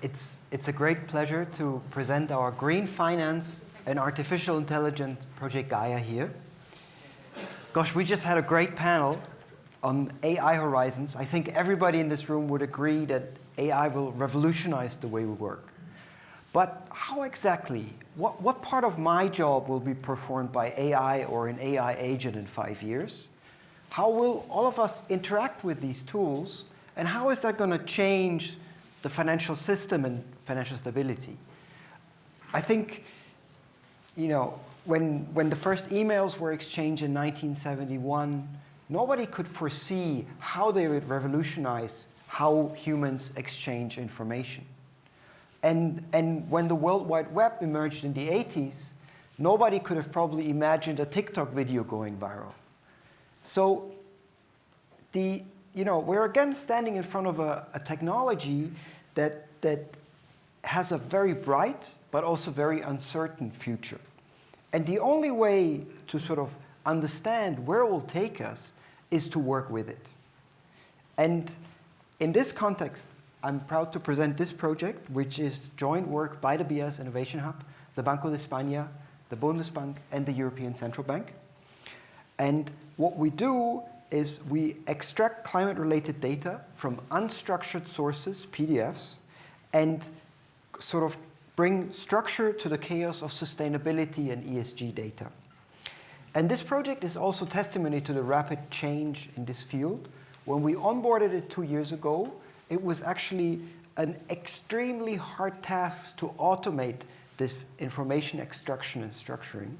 It's a great pleasure to present our Green Finance and Artificial Intelligence project Gaia here. Gosh, we just had a great panel on AI horizons. I think everybody in this room would agree that AI will revolutionize the way we work. But how exactly? What part of my job will be performed by AI or an AI agent in 5 years? How will all of us interact with these tools? And how is that going to change the financial system and financial stability? I think, when the first emails were exchanged in 1971, nobody could foresee how they would revolutionize how humans exchange information. And when the World Wide Web emerged in the 80s, nobody could have probably imagined a TikTok video going viral. So we're again standing in front of a technology that has a very bright but also very uncertain future. And the only way to sort of understand where it will take us is to work with it. And in this context, I'm proud to present this project, which is joint work by the BIS Innovation Hub, the Banco de España, the Bundesbank, and the European Central Bank. And what we do is we extract climate-related data from unstructured sources, PDFs, and sort of bring structure to the chaos of sustainability and ESG data. And this project is also testimony to the rapid change in this field. When we onboarded it 2 years ago, it was actually an extremely hard task to automate this information extraction and structuring.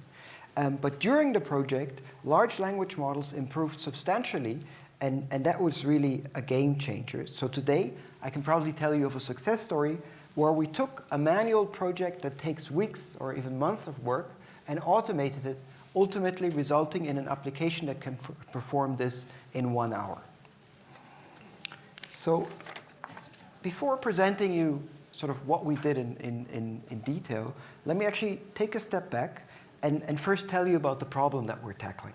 But during the project, large language models improved substantially, and that was really a game changer. So today, I can proudly tell you of a success story where we took a manual project that takes weeks or even months of work and automated it, ultimately resulting in an application that can perform this in 1 hour. So before presenting you sort of what we did in detail, let me actually take a step back and first tell you about the problem that we're tackling.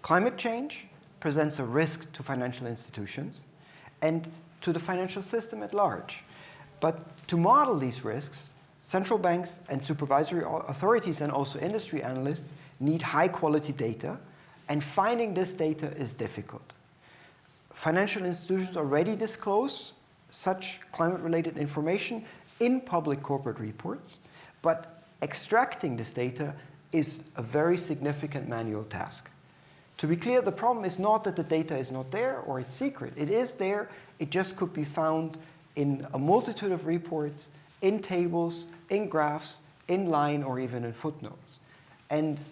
Climate change presents a risk to financial institutions and to the financial system at large. But to model these risks, central banks and supervisory authorities and also industry analysts need high-quality data, and finding this data is difficult. Financial institutions already disclose such climate-related information in public corporate reports, but extracting this data is a very significant manual task. To be clear, the problem is not that the data is not there or it's secret. It is there. It just could be found in a multitude of reports, in tables, in graphs, in line, or even in footnotes. And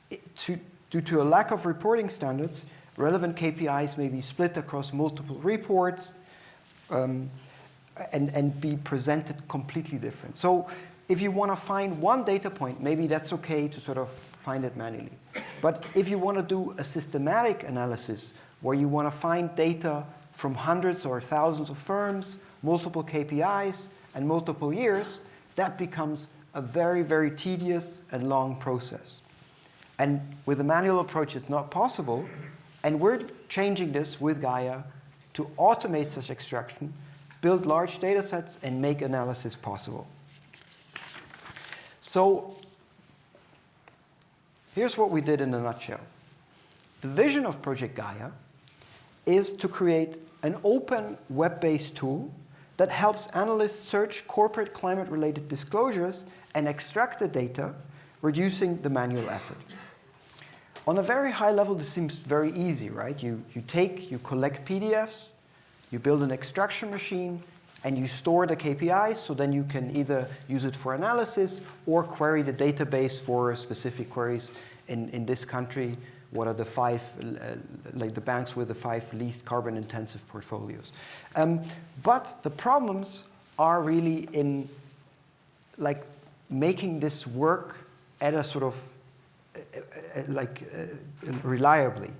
due to a lack of reporting standards, relevant KPIs may be split across multiple reports and be presented completely different. So if you want to find one data point, maybe that's okay to sort of find it manually. But if you want to do a systematic analysis where you want to find data from hundreds or thousands of firms, multiple KPIs, and multiple years, that becomes a very, very tedious and long process. And with a manual approach, it's not possible. And we're changing this with Gaia to automate such extraction, build large data sets, and make analysis possible. So here's what we did in a nutshell. The vision of Project Gaia is to create an open web-based tool that helps analysts search corporate climate-related disclosures and extract the data, reducing the manual effort. On a very high level, this seems very easy, right? You collect PDFs, you build an extraction machine, and you store the KPIs, so then you can either use it for analysis or query the database for specific queries. In this country, what are the 5, like the banks with the 5 least carbon-intensive portfolios. But the problems are really in making this work at a sort of reliably.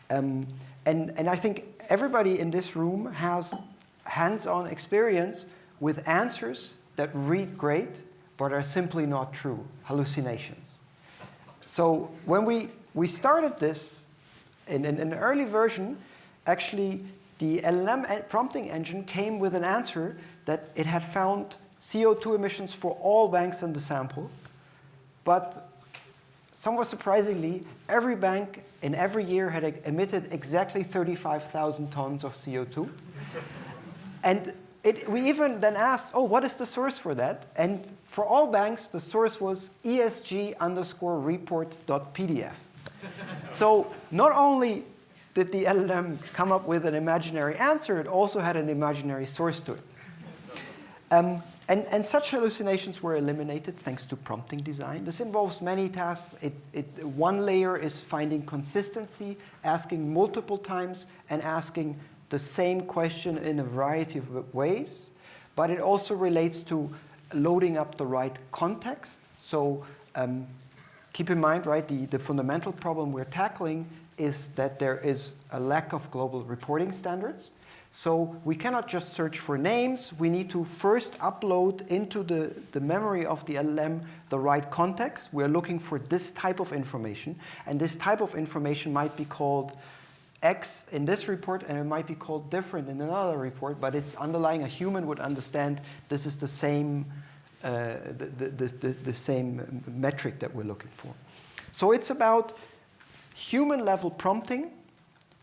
And I think everybody in this room has hands-on experience with answers that read great but are simply not true, hallucinations. So when we started this in an early version, actually the LLM prompting engine came with an answer that it had found CO2 emissions for all banks in the sample, but somewhat surprisingly, every bank in every year had emitted exactly 35,000 tons of CO2. And we even then asked, oh, what is the source for that? And for all banks, the source was ESG_report.pdf. So not only did the LLM come up with an imaginary answer, it also had an imaginary source to it. And such hallucinations were eliminated thanks to prompting design. This involves many tasks. One layer is finding consistency, asking multiple times, and asking the same question in a variety of ways. But it also relates to loading up the right context. So keep in mind, right, the fundamental problem we're tackling is that there is a lack of global reporting standards. So we cannot just search for names. We need to first upload into the memory of the LLM the right context. We're looking for this type of information. And this type of information might be called X in this report, and it might be called different in another report, but it's underlying a human would understand this is the same, the same metric that we're looking for. So it's about human-level prompting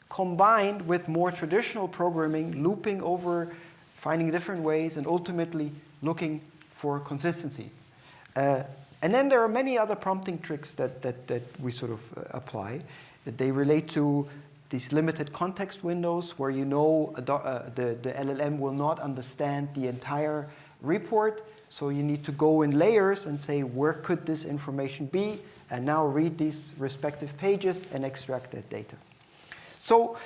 combined with more traditional programming, looping over, finding different ways, and ultimately looking for consistency. And then there are many other prompting tricks that we sort of apply. They relate to these limited context windows where you know the LLM will not understand the entire report, so you need to go in layers and say, where could this information be? And now read these respective pages and extract that data. So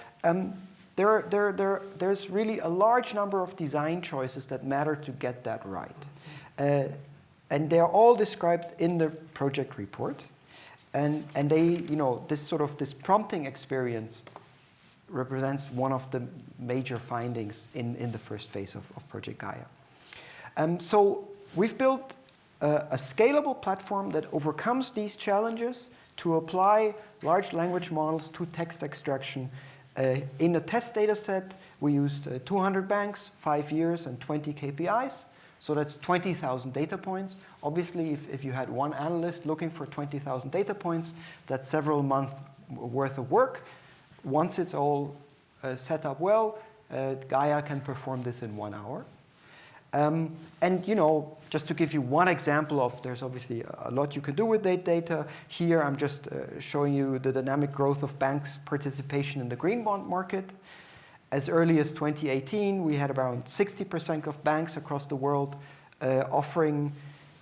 there's really a large number of design choices that matter to get that right. And they are all described in the project report. And they, you know, this prompting experience represents one of the major findings in the first phase of Project Gaia. So we've built a scalable platform that overcomes these challenges to apply large language models to text extraction. In a test data set, we used 200 banks, 5 years, and 20 KPIs. So that's 20,000 data points. Obviously, if you had one analyst looking for 20,000 data points, that's several months worth of work. Once it's all set up well, Gaia can perform this in 1 hour. And you know, just to give you one example of, there's obviously a lot you can do with that data. Here I'm just showing you the dynamic growth of banks' participation in the green bond market. As early as 2018, we had around 60% of banks across the world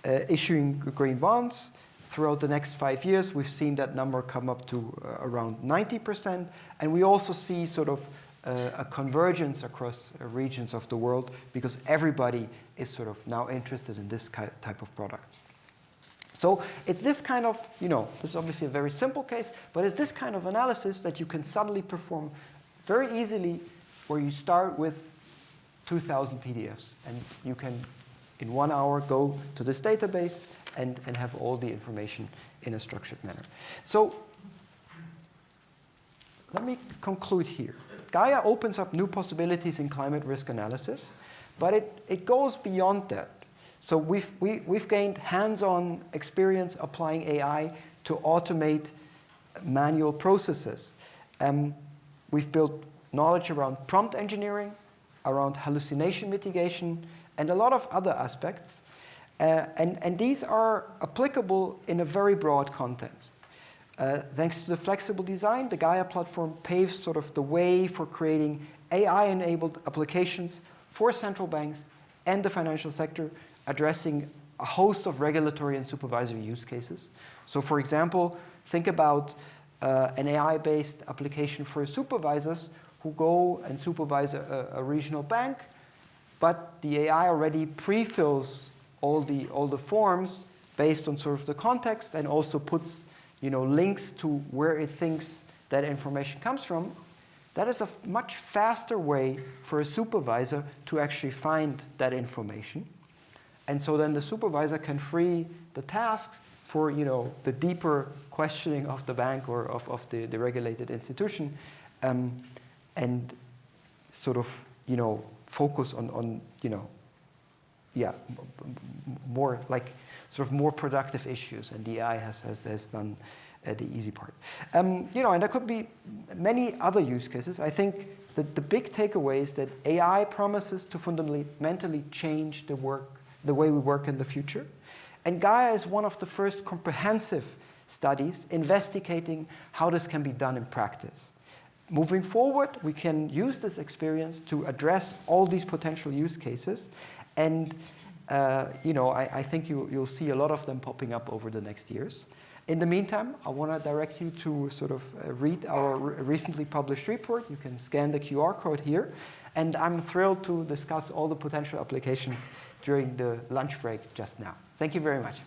issuing green bonds. Throughout the next 5 years, we've seen that number come up to around 90%. And we also see sort of a convergence across regions of the world because everybody is sort of now interested in this type of products. So it's this kind of, you know, this is obviously a very simple case, but it's this kind of analysis that you can suddenly perform very easily where you start with 2,000 PDFs and you can, in 1 hour, go to this database and have all the information in a structured manner. So let me conclude here. Gaia opens up new possibilities in climate risk analysis, but it goes beyond that. So we've gained hands-on experience applying AI to automate manual processes. We've built knowledge around prompt engineering, around hallucination mitigation, and a lot of other aspects. And these are applicable in a very broad context. Thanks to the flexible design, the Gaia platform paves sort of the way for creating AI-enabled applications for central banks and the financial sector, addressing a host of regulatory and supervisory use cases. So for example, think about an AI-based application for supervisors who go and supervise a regional bank, but the AI already pre-fills all the forms based on sort of the context and also puts, you know, links to where it thinks that information comes from. That is a much faster way for a supervisor to actually find that information. And so then the supervisor can free the tasks for, you know, the deeper questioning of the bank or of the regulated institution, and sort of, you know, focus on you know, yeah, more like sort of more productive issues, and the AI has done the easy part. And there could be many other use cases. I think that the big takeaway is that AI promises to fundamentally change the way we work in the future. And Gaia is one of the first comprehensive studies investigating how this can be done in practice. Moving forward, we can use this experience to address all these potential use cases. And I think you'll see a lot of them popping up over the next years. In the meantime, I want to direct you to sort of read our recently published report. You can scan the QR code here. And I'm thrilled to discuss all the potential applications during the lunch break just now. Thank you very much.